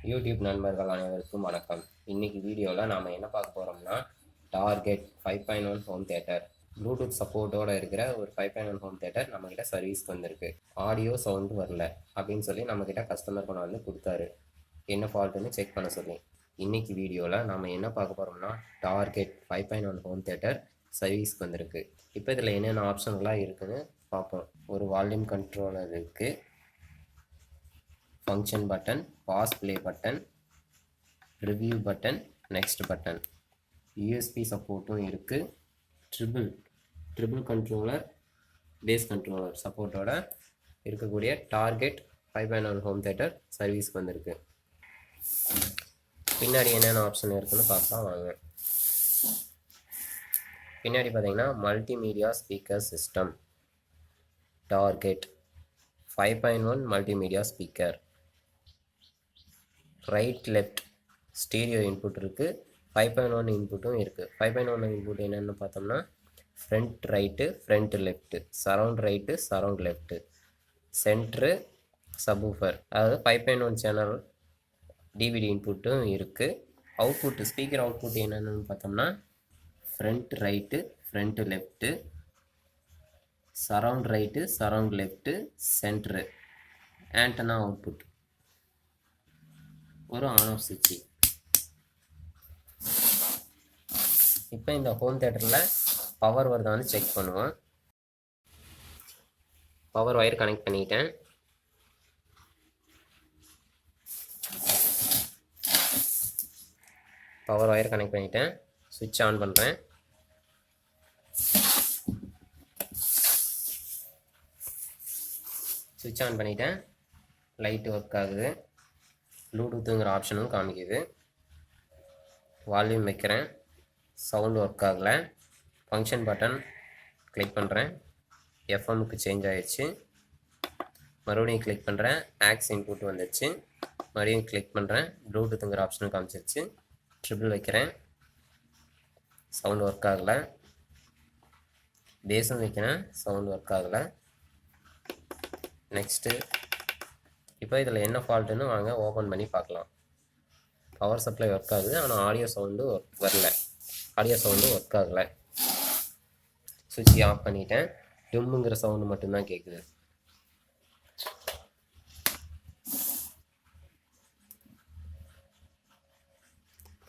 YouTube நண்பர்கள் அனைவருக்கும் வணக்கம். இன்னைக்கு வீடியோவில் நாம் என்ன பார்க்க போகிறோம்னா டார்கெட் 5.1 ஹோம் தியேட்டர் ப்ளூடூத் சப்போர்ட்டோடு இருக்கிற ஒரு 5.1 ஹோம் தியேட்டர் நம்மக்கிட்ட சர்வீஸ்க்கு வந்திருக்கு. ஆடியோ சவுண்டு வரல அப்படின்னு சொல்லி நம்மக்கிட்ட கஸ்டமர் கொண்டு வந்து கொடுத்தாரு. என்ன ஃபால்ட்டுன்னு செக் பண்ண சொல்லி இன்னைக்கு வீடியோவில் நாம் என்ன பார்க்க போகிறோம்னா டார்கெட் 5.1 ஹோம் தியேட்டர் சர்வீஸ்க்கு வந்திருக்கு. இப்போ இதில் என்னென்ன ஆப்ஷன்லாம் இருக்குதுன்னு பார்ப்போம். ஒரு வால்யூம் கண்ட்ரோலர் இருக்குது, function button, pause play button, review button, next button, USB சப்போர்ட்டும் இருக்குது. ட்ரிபிள் கண்ட்ரோலர், பேஸ் கண்ட்ரோலர் சப்போர்ட்டோட இருக்கக்கூடிய டார்கெட் 5.1 ஹோம் தியேட்டர் சர்வீஸ்க்கு வந்திருக்கு. பின்னாடி என்னென்ன ஆப்ஷன் இருக்குன்னு பார்க்கலாம் வாங்க. பின்னாடி பார்த்தீங்கன்னா multimedia speaker system, target 5.1 multimedia speaker, right left stereo input இருக்குது, 5.1 இன்புட்டும் இருக்குது. 5.1 இன்புட் என்னென்னு பார்த்தோம்னா front right, front left, surround right, surround left, centre, subwoofer, அதாவது 5.1 சேனல் டிவிடி இன்புட்டும் இருக்குது. அவுட்புட் ஸ்பீக்கர் அவுட்புட் என்னென்னு பார்த்தோம்னா front right, front left, surround right, surround left, centre, antenna output, ஒரு on off சுவிட்ச். இப்போ இந்த ஹோம் தியேட்டரில் பவர் வருதான்னு செக் பண்ணுவோம். பவர் ஒயர் கனெக்ட் பண்ணிட்டேன். சுவிட்ச் ஆன் பண்ணுறேன். சுவிட்ச் ஆன் பண்ணிட்டேன். லைட்டு ஒர்க் ஆகுது. ப்ளூடூத்துங்கிற ஆப்ஷனும் காமிக்குது. வால்யூம் வைக்கிறேன், சவுண்டு ஒர்க் ஆகலை. ஃபங்க்ஷன் பட்டன் கிளிக் பண்ணுறேன், எஃப்எம்முக்கு சேஞ்ச் ஆகிடுச்சு. மறுபடியும் கிளிக் பண்ணுறேன், ஆக்ஸ் இன்புட் வந்துடுச்சு. மறுபடியும் கிளிக் பண்ணுறேன், ப்ளூடூத்துங்கிற ஆப்ஷனும் காமிச்சிருச்சு. ட்ரிபிள் வைக்கிறேன், சவுண்டு ஒர்க் ஆகலை. பேஸும் வைக்கிறேன், சவுண்டு ஒர்க் ஆகலை. நெக்ஸ்ட்டு இப்போ இதில் என்ன ஃபால்ட்டுன்னு வாங்க ஓப்பன் பண்ணி பார்க்கலாம். பவர் சப்ளை ஒர்க் ஆகுது, ஆனால் ஆடியோ சவுண்டு ஒர்க் ஆகலை. சுவிட்ச் ஆஃப் பண்ணிட்டேன். டிம்முங்கிற சவுண்டு மட்டும்தான் கேட்குது.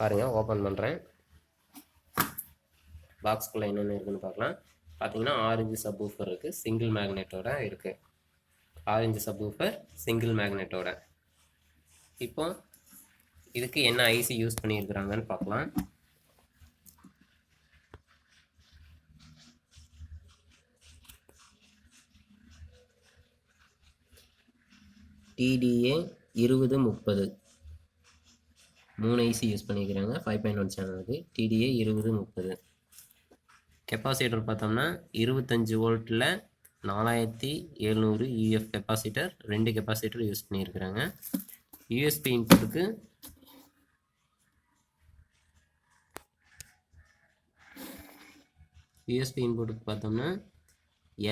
பாருங்கள், ஓப்பன் பண்ணுறேன். பாக்ஸ்குள்ளே என்னென்ன இருக்குதுன்னு பார்க்கலாம். பார்த்தீங்கன்னா ஆரஞ்சு சப்வூஃபர் இருக்குது, சிங்கிள் மேக்னெட்டோட இருக்குது. ஆரஞ்சு சப்வூஃபர் சிங்கிள் மேக்னெட்டோட. இப்போ இதுக்கு என்ன ஐசி யூஸ் பண்ணியிருக்கிறாங்கன்னு பார்க்கலாம். TDA7030 3 ஐசி யூஸ் பண்ணியிருக்கிறாங்க 5.1 சேனலுக்கு. TDA7030 கெப்பாசிட்டர் பார்த்தோம்னா 25 வோல்ட்டில் 4700 UF கெப்பாசிட்டர், 2 கெப்பாசிட்டர் யூஸ் பண்ணியிருக்கிறாங்க. யூஎஸ்பி இன்புட்டுக்கு பார்த்தோம்னா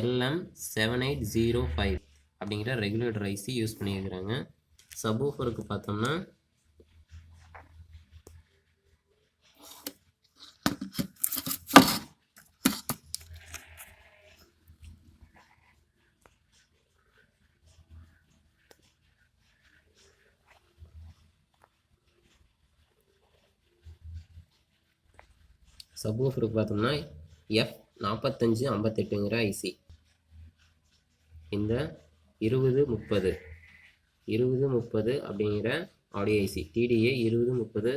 LM7805 அப்படிங்கிற ரெகுலேட்டர் ஐசி யூஸ் பண்ணியிருக்கிறாங்க. சப்வூஃபருக்கு பார்த்தோம்னா F4558ங்கிற ஐசி. இந்த 2030 அப்படிங்கிற ஆடியோ ஐசி TDA2030.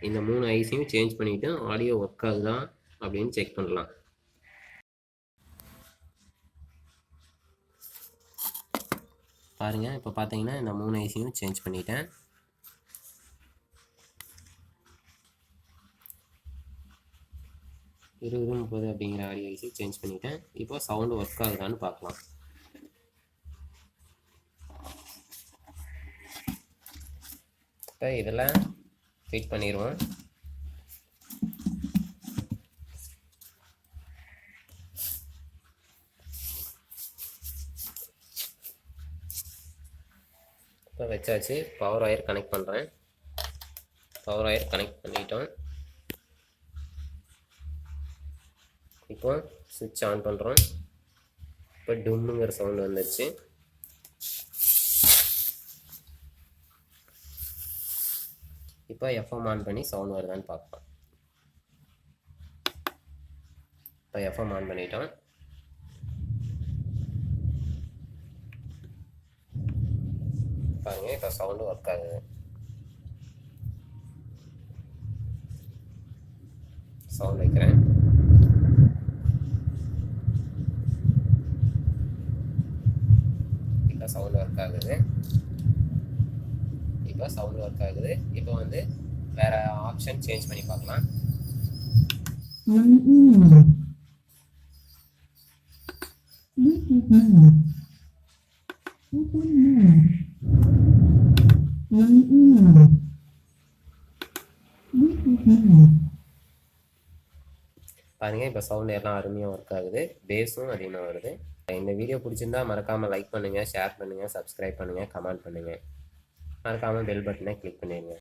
இந்த 3 ஐசியும் சேஞ்ச் பண்ணிவிட்டு ஆடியோ ஒர்க் ஆகுதா அப்படின்னு செக் பண்ணலாம். பாருங்கள், இப்போ பார்த்தீங்கன்னா இந்த 3 ஐசியும் சேஞ்ச் பண்ணிட்டேன். $2030 அப்படிங்கிற ஆடியோ ஐசி சேஞ்ச் பண்ணிட்டேன். இப்போ சவுண்டு ஒர்க் ஆகுதான்னு பார்க்கலாம். இப்போ இதில் ஃபிட் பண்ணிடுவோம். இப்போ வச்சாச்சு. பவர் ஒயர் கனெக்ட் பண்ணுறேன். பவர் ஒயர் கனெக்ட் பண்ணிட்டோம். இப்போ சுவிட்ச் ஆன் பண்ணுறோம். இப்போ டும்முங்கிற சவுண்ட் வந்துடுச்சு. இப்போ எஃப்எம் ஆன் பண்ணி சவுண்ட் வருதான்னு பார்க்கலாம். இப்போ எஃப்எம் ஆன் பண்ணிட்டோம். பாருங்க, இப்போ சவுண்டு ஒர்க் ஆகுது. சவுண்ட் வைக்கிறேன். இப்போ சவுண்ட் ஒர்க் ஆகுது. இப்போ சவுண்ட் ஒர்க் ஆகுது. இப்போ வந்து வேற ஆப்ஷன் சேஞ்ச் பண்ணி பார்க்கலாம். பாருங்க, இப்போ சவுண்ட் எல்லாம் அருமையாக ஒர்க் ஆகுது. பேஸும் அதிகமாக வருது. இந்த வீடியோ பிடிச்சிருந்தா மறக்காமல் லைக் பண்ணுங்கள், ஷேர் பண்ணுங்கள், சப்ஸ்கிரைப் பண்ணுங்கள், கமெண்ட் பண்ணுங்கள். மறக்காமல் பெல் பட்டனை கிளிக் பண்ணிடுங்க.